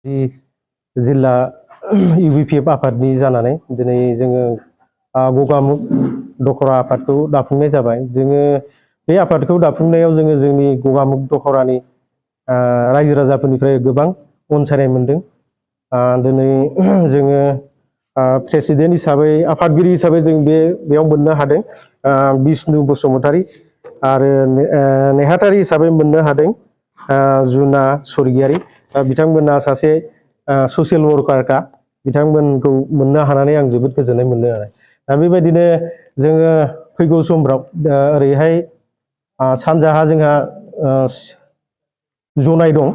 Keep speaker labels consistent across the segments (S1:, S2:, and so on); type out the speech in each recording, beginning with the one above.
S1: जिल्ला इउबिपिएफ आफादनि जानानै दिनै जोङो गगामुग दखरा आफादखौ दाफुंनाय जाबाय। जोङो बे आफादखौ दाफुंनायाव जोङो जोंनि गगामुग दखरानि रायजो राजाफोरनिफ्राय गोबां अनसायनाय मोनदों। दिनै जोङो प्रेसिडेन्ट हिसाबै आफादगिरि हिसाबै जों बेयाव मोननो हादों बिष्णु बसुमतारी आरो नेहाथारि हिसाबै मोननो हादों जुना स्वर्गियारी। बिथांमोना सासे ससियेल वर्कारखा, बिथांमोनखौ मोननो हानानै आं जोबोद गोजोननाय मोनदों आरो। दा बेबायदिनो जोङो फैगौ समफ्राव ओरैहाय सानजाहा जोंहा जनाय दं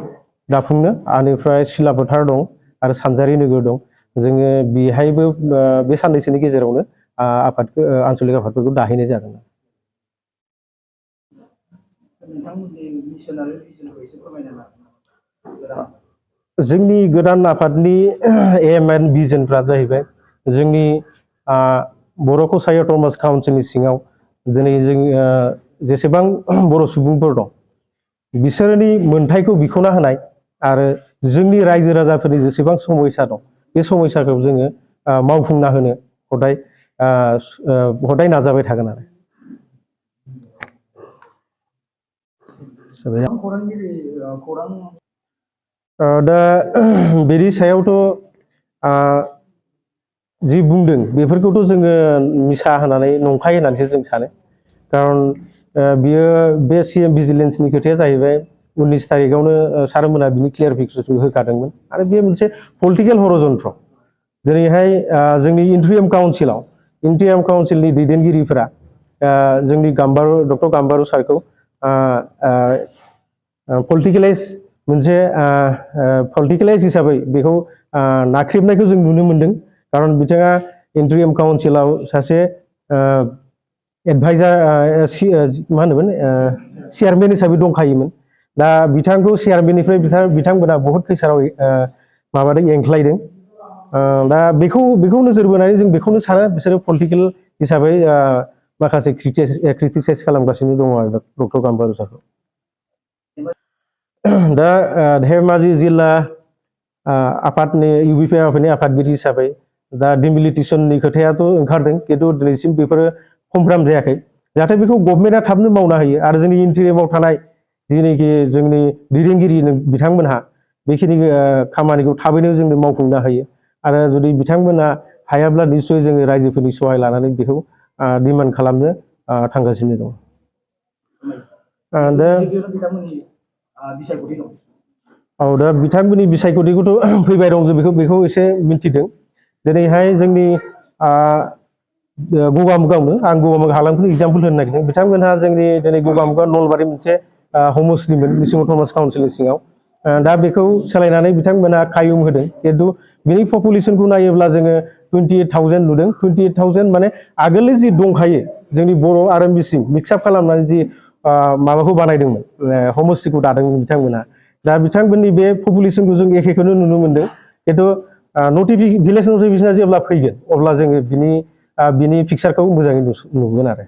S1: दाफुंनो, बेनिफ्राय सिला फोथार दं आरो सानजारि नोगोर दं। जोङो बेहायबो बे साननैसोनि गेजेरावनो आफादखौ आन्चलिक आफादफोरखौ दाहैनाय जागोन। जोंनि गोदान आफादनि एम एन्ड भिजनफ्रा जाहैबाय जोंनि बर' कसाई अट'नमास काउन्सिलनि सिङाव दिनै जों जेसेबां बर' सुबुंफोर दं बिसोरनि मोनथायखौ बिख'ना होनाय आरो जोंनि रायजो राजाफोरनि जेसेबां समयसा दं बे समयसाखौ जोङो मावफुंना होनो हदाय नाजाबाय थागोन आरो। दा बेनि सायावथ' जि बुंदों बेफोरखौथ' जोङो मिसा होनानै नंखाय होननानैसो जों सानो। खारन बियो बे सिएम भिजिलेन्सनि खोथाया जाहैबाय 19 तारिखआवनो सारमोना बिनि क्लियारिफिकेसन होखादोंमोन आरो बे मोनसे पलिटिकेल हरजन्त्र। दिनैहाय जोंनि इन्ट्रियाम काउन्सिलनि दैदेनगिरिफोरा जोंनि डक्टर गाम्बारु सारखौ पलिटिकेलाइज हिसाबै बेखौ नाख्रेबनायखौ जों नुनो मोनदों। खारन बिथाङा इन्ट्रियाम काउन्सिलाव सासे एडभाइजार मा होनोमोन चेयारमेन हिसाबै दंखायोमोन। दा बिथांखौ चेयारमेननिफ्राय बिथांमोना बहुत खैसाराव माबादों, एंख्लायदों। दा बेखौ नोजोर बोनानै जों बेखौनो सानो बिसोरो पलिटिकेल हिसाबै माखासे क्रिटिसाइज खालामगासिनो दङ आरो डक्टर गाम्बारु सारखौ। दा धेमाजि जिल्ला आफादनि इउबिपिएफ आफादनि आफादगिरि हिसाबै दा डिमिलिटेसननि खोथायाथ' ओंखारदों, खिन्थु दिनैसिम बेफोरो कनफार्म जायाखै। जाहाथे बेखौ गभर्नमेन्टआ थाबनो मावना होयो आरो जोंनि इन्टिरियामाव थानाय जिनिखि जोंनि दैदेनगिरि बिथांमोनहा बेखिनि खामानिखौ थाबैनो जोंनो मावफुंना होयो। आरो जुदि बिथांमोना हायाब्ला निस्सय जोङो रायजोफोरनि सहाय लानानै बेखौ डिमान्ड खालामनो थांगासिनो दं। दा बिथांमोननि बिसायख'थिखौथ' फैबाय दं, जों बेखौ एसे मिन्थिदों। दिनैहाय जोंनि गगामुगावनो आं गगामुग हालामखौनो एग्जाम्पल होनो नागिरदों। बिथांमोनहा जोंनि दिनै गगामुगा नलबारि मोनसे हमस्टिमोन मिसिं अट'नमास काउन्सिलनि सिङाव। दा बेखौ सोलायनानै बिथांमोना कायुम होदों, खिन्थु बिनि पपुलेसनखौ नायोब्ला जोङो 28,000 नुदों। 28,000 माने आगोलनो जि दंखायो जोंनि बर' आरो मिसिं मिक्सआप खालामनानै जि माबाखौ बानायदोंमोन, हमस्टिखौ दादोंमोन बिथांमोना। दा बिथांमोननि बे पपुलेसनखौ जों एखेखौनो नुनो मोनदों, खिन्थु भिलेज नटिफिकेसना जेब्ला फैगोन अब्ला जोङो बिनि पिक्सारखौ मोजाङै नुगोन आरो।